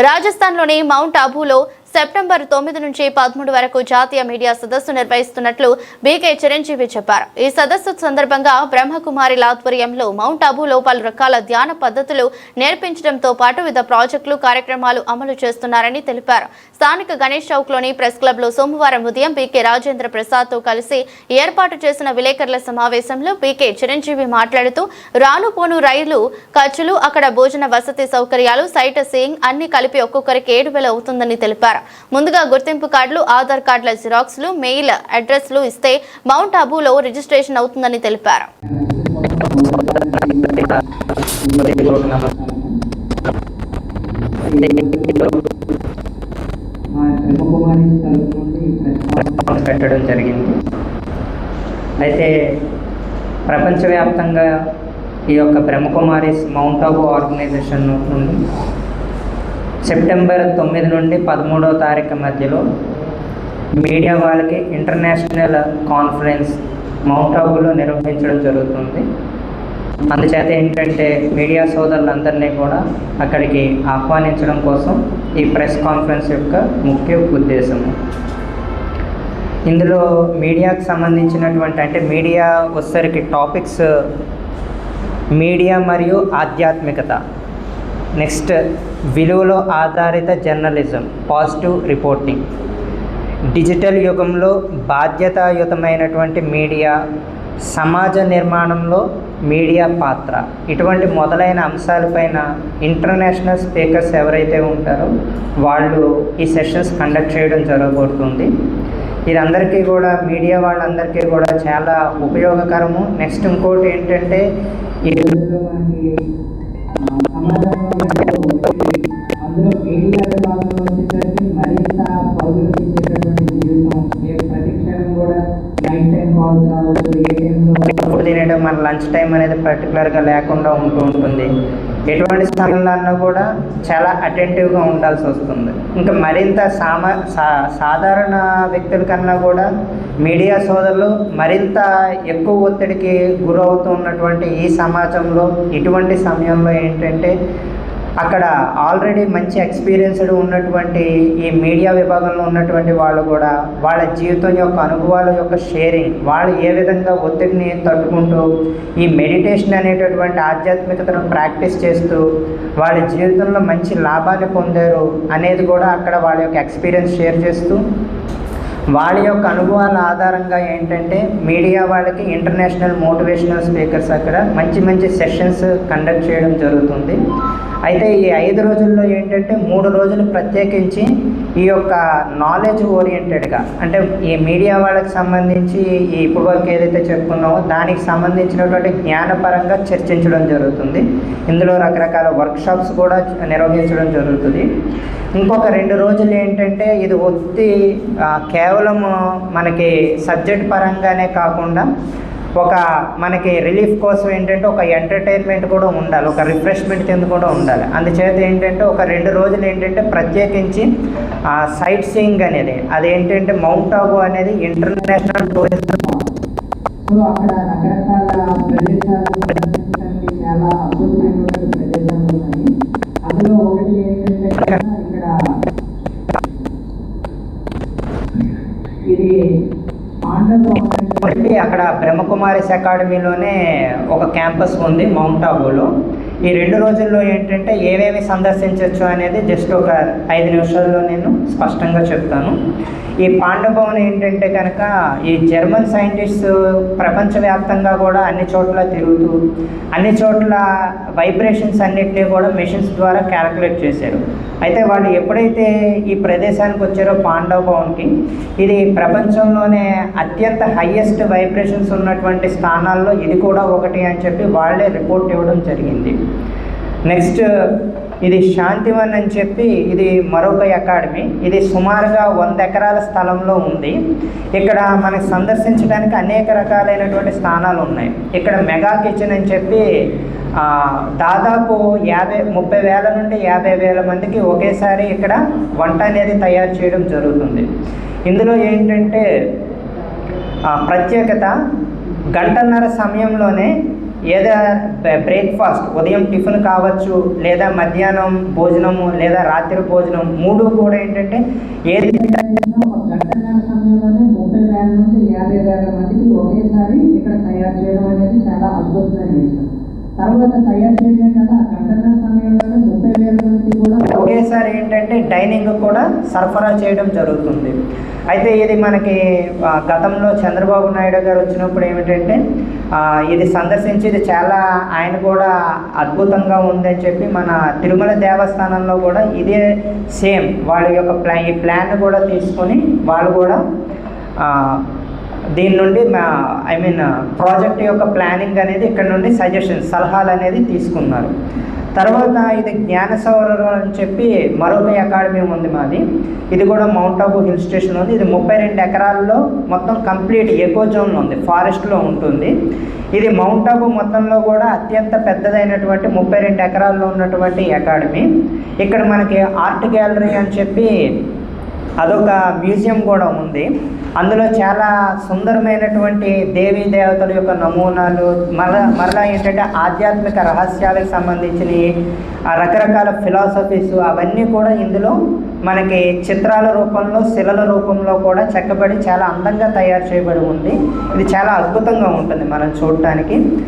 రాజస్థాన్లోని mount ఆబూలో September 9 నుంచి 13 వరకు జాతీయ మీడియా సదస్సు నిర్వహిస్తున్నట్లు బీకే చిరంజీవి చెప్పారు. ఈ సదస్సు సందర్భంగా బ్రహ్మకుమారి ఆధ్వర్యంలో మౌంట్ ఆబూలో పలు రకాల ధ్యాన పద్ధతులు నేర్పించడంతో పాటు వివిధ ప్రాజెక్టులు కార్యక్రమాలు అమలు చేస్తున్నారని తెలిపారు. స్థానిక గణేష్ చౌక్లోని ప్రెస్ క్లబ్లో సోమవారం ఉదయం బీకే రాజేంద్ర ప్రసాద్తో కలిసి ఏర్పాటు చేసిన విలేకరుల సమావేశంలో బీకే చిరంజీవి మాట్లాడుతూ రాను పోను రైలు ఖర్చులు, అక్కడ భోజన వసతి సౌకర్యాలు, సైట్ సీయింగ్ అన్ని కలిపి ఒక్కొక్కరికి 7,000 అవుతుందని తెలిపారు. ముందుగా గుర్తింపు కార్డులు, ఆధార్ కార్డుల జిరాక్స్లు, మెయిల్ అడ్రస్లు ఇస్తే మౌంట్ ఆబూలో రిజిస్ట్రేషన్ అవుతుందని తెలిపారు. పెట్టడం జరిగింది. అయితే ప్రపంచవ్యాప్తంగా ఈ యొక్క బ్రహ్మకుమారీస్ మౌంట్ ఆబూ ఆర్గనైజేషన్ నుండి సెప్టెంబర్ 9 నుండి 13వ తారీఖు మధ్యలో మీడియా వాళ్ళకి ఇంటర్నేషనల్ కాన్ఫరెన్స్ మౌంట్ ఆబూలో నిర్వహించడం జరుగుతుంది. అందుచేత ఏంటంటే మీడియా సోదరులందరినీ కూడా అక్కడికి ఆహ్వానించడం కోసం ఈ ప్రెస్ కాన్ఫరెన్స్ యొక్క ముఖ్య ఉద్దేశము. ఇందులో మీడియాకు సంబంధించినటువంటి అంటే మీడియా వచ్చేసరికి టాపిక్స్ మీడియా మరియు ఆధ్యాత్మికత, నెక్స్ట్ విలువలో ఆధారిత జర్నలిజం, పాజిటివ్ రిపోర్టింగ్, డిజిటల్ యుగంలో బాధ్యతాయుతమైనటువంటి మీడియా, సమాజ నిర్మాణంలో మీడియా పాత్ర, ఇటువంటి మొదలైన అంశాలపైన ఇంటర్నేషనల్ స్పీకర్స్ ఎవరైతే ఉంటారో వాళ్ళు ఈ సెషన్స్ కండక్ట్ చేయడం జరగబోతుంది. ఇది అందరికీ కూడా మీడియా వాళ్ళందరికీ కూడా చాలా ఉపయోగకరము. నెక్స్ట్ ఇంకోటి ఏంటంటే ఈ రోజుల్లో మనకి అందులో మీడియా విభాగంలో వచ్చేసరికి మరింత పరుగులు తీసేటటువంటి జీవితం, ఏ ప్రతి క్షణం కూడా నైట్ టైం కాల్ కావచ్చు, ఏ టైంలో ఫుడ్ తినేయడం, మన లంచ్ టైం అనేది పర్టికులర్గా లేకుండా ఉంటుంది. ఎటువంటి సమయంలో కూడా చాలా అటెంటివ్గా ఉండాల్సి వస్తుంది. ఇంకా మరింత సాధారణ వ్యక్తుల కన్నా కూడా మీడియా సోదరులు మరింత ఎక్కువ ఒత్తిడికి గురవుతూ ఉన్నటువంటి ఈ సమాజంలో ఇటువంటి సమయంలో ఏంటంటే అక్కడ ఆల్రెడీ మంచి ఎక్స్పీరియన్స్డ్ ఉన్నటువంటి ఈ మీడియా విభాగంలో ఉన్నటువంటి వాళ్ళు కూడా వాళ్ళ జీవితం యొక్క అనుభవాల యొక్క షేరింగ్, వాళ్ళు ఏ విధంగా ఒత్తిడిని తట్టుకుంటూ ఈ మెడిటేషన్ అనేటటువంటి ఆధ్యాత్మికతను ప్రాక్టీస్ చేస్తూ వాళ్ళ జీవితంలో మంచి లాభాన్ని పొందారు అనేది కూడా అక్కడ వాళ్ళ యొక్క ఎక్స్పీరియన్స్ షేర్ చేస్తూ వాళ్ళ యొక్క అనుభవాల ఆధారంగా ఏంటంటే మీడియా వాళ్ళకి ఇంటర్నేషనల్ మోటివేషనల్ స్పీకర్స్ అక్కడ మంచి మంచి సెషన్స్ కండక్ట్ చేయడం జరుగుతుంది. అయితే ఈ 5 రోజుల్లో ఏంటంటే 3 రోజులు ప్రత్యేకించి ఈ యొక్క నాలెడ్జ్ ఓరియంటెడ్గా అంటే ఈ మీడియా వాళ్ళకి సంబంధించి ఇప్పుడు వరకు ఏదైతే చెప్పుకున్నామో దానికి సంబంధించినటువంటి జ్ఞానపరంగా చర్చించడం జరుగుతుంది. ఇందులో రకరకాల వర్క్షాప్స్ కూడా నిర్వహించడం జరుగుతుంది. ఇంకొక 2 రోజులు ఏంటంటే ఇది కేవలం మనకి సబ్జెక్ట్ పరంగానే కాకుండా ఒక మనకి రిలీఫ్ కోసం ఏంటంటే ఒక ఎంటర్టైన్మెంట్ కూడా ఉండాలి, ఒక రిఫ్రెష్మెంట్ కింద కూడా ఉండాలి. అందుచేత ఏంటంటే ఒక 2 రోజులు ఏంటంటే ప్రత్యేకించి సైట్ సీయింగ్ అనేది అదేంటంటే మౌంట్ ఆబూ అనేది ఇంటర్నేషనల్ టూరిజం, సో అక్కడ రకరకాల ప్రదేశాలు సందర్శించడానికి చాలా అద్భుతమైనటువంటి ప్రదేశాలు ఉన్నాయి. అందులో ఒకటి ఏంటంటే ఇక్కడ ఇది అక్కడ బ్రహ్మకుమారీస్ అకాడమీలోనే ఒక క్యాంపస్ ఉంది మౌంట్ ఆబూలో. ఈ 2 రోజుల్లో ఏంటంటే ఏమేమి సందర్శించవచ్చు అనేది జస్ట్ ఒక 5 నిమిషాల్లో నేను స్పష్టంగా చెప్తాను. ఈ పాండభవన్ ఏంటంటే కనుక ఈ జర్మన్ సైంటిస్ట్ ప్రపంచవ్యాప్తంగా కూడా అన్ని చోట్ల తిరుగుతూ అన్ని చోట్ల వైబ్రేషన్స్ అన్నిటినీ కూడా మెషిన్స్ ద్వారా క్యాలిక్యులేట్ చేశారు. అయితే వాళ్ళు ఎప్పుడైతే ఈ ప్రదేశానికి వచ్చారో పాండవభవన్కి, ఇది ప్రపంచంలోనే అత్యంత హైయెస్ట్ వైబ్రేషన్స్ ఉన్నటువంటి స్థానాల్లో ఇది కూడా ఒకటి అని చెప్పి వాళ్ళే రిపోర్ట్ ఇవ్వడం జరిగింది. నెక్స్ట్ ఇది శాంతివన్ అని చెప్పి ఇది మరొక అకాడమీ. ఇది సుమారుగా 100 ఎకరాల స్థలంలో ఉంది. ఇక్కడ మనకి సందర్శించడానికి అనేక రకాలైనటువంటి స్థానాలు ఉన్నాయి. ఇక్కడ మెగా కిచెన్ అని చెప్పి దాదాపు 30,000 నుండి 50,000 మందికి ఒకేసారి ఇక్కడ వంట అనేది తయారు చేయడం జరుగుతుంది. ఇందులో ఏంటంటే ప్రత్యేకత 1.5 గంటల సమయంలోనే ఏదో బ్రేక్ఫాస్ట్ ఉదయం టిఫిన్ కావచ్చు, లేదా మధ్యాహ్నం భోజనము, లేదా రాత్రి భోజనం, మూడు కూడా ఏంటంటే ఏది ఒక గంటన్నర సమయంలోనే 30,000 నుండి 50,000 మందికి ఒకేసారి ఇక్కడ తయారు చేయడం అనేది చాలా అద్భుతమైన విషయం. తర్వాత తయారు చేయడం కదా ఆ గంటన్నర సమయంలోనే 30,000 మందికి కూడా ఒకేసారి ఏంటంటే డైనింగ్ కూడా సరఫరా చేయడం జరుగుతుంది. అయితే ఇది మనకి గతంలో చంద్రబాబు నాయుడు గారు వచ్చినప్పుడు ఏమిటంటే ఇది సందర్శించి ఇది చాలా ఆయన కూడా అద్భుతంగా ఉందని చెప్పి మన తిరుమల దేవస్థానంలో కూడా ఇదే సేమ్ వాళ్ళ యొక్క ఈ ప్లాన్ కూడా తీసుకొని వాళ్ళు కూడా దీని నుండి ప్రాజెక్ట్ యొక్క ప్లానింగ్ అనేది ఇక్కడ నుండి సలహాలు అనేది తీసుకున్నారు. తర్వాత ఇది జ్ఞాన సౌరభం అని చెప్పి మరొక అకాడమీ ఉంది మాది. ఇది కూడా మౌంట్ ఆబూ హిల్ స్టేషన్ ఉంది. ఇది 32 ఎకరాల్లో మొత్తం కంప్లీట్ ఎకో జోన్లో ఉంది, ఫారెస్ట్లో ఉంటుంది. ఇది మౌంట్ ఆబూ మొత్తంలో కూడా అత్యంత పెద్దదైనటువంటి 32 ఎకరాల్లో ఉన్నటువంటి అకాడమీ. ఇక్కడ మనకి ఆర్ట్ గ్యాలరీ అని చెప్పి అదొక మ్యూజియం కూడా ఉంది. అందులో చాలా సుందరమైనటువంటి దేవీ దేవతల యొక్క నమూనాలు, మరలా ఏంటంటే ఆధ్యాత్మిక రహస్యాలకు సంబంధించినవి, రకరకాల ఫిలాసఫీస్ అవన్నీ కూడా ఇందులో మనకి చిత్రాల రూపంలో, శిలల రూపంలో కూడా చెక్కబడి చాలా అందంగా తయారు చేయబడి ఉంది. ఇది చాలా అద్భుతంగా ఉంటుంది మనం చూడటానికి.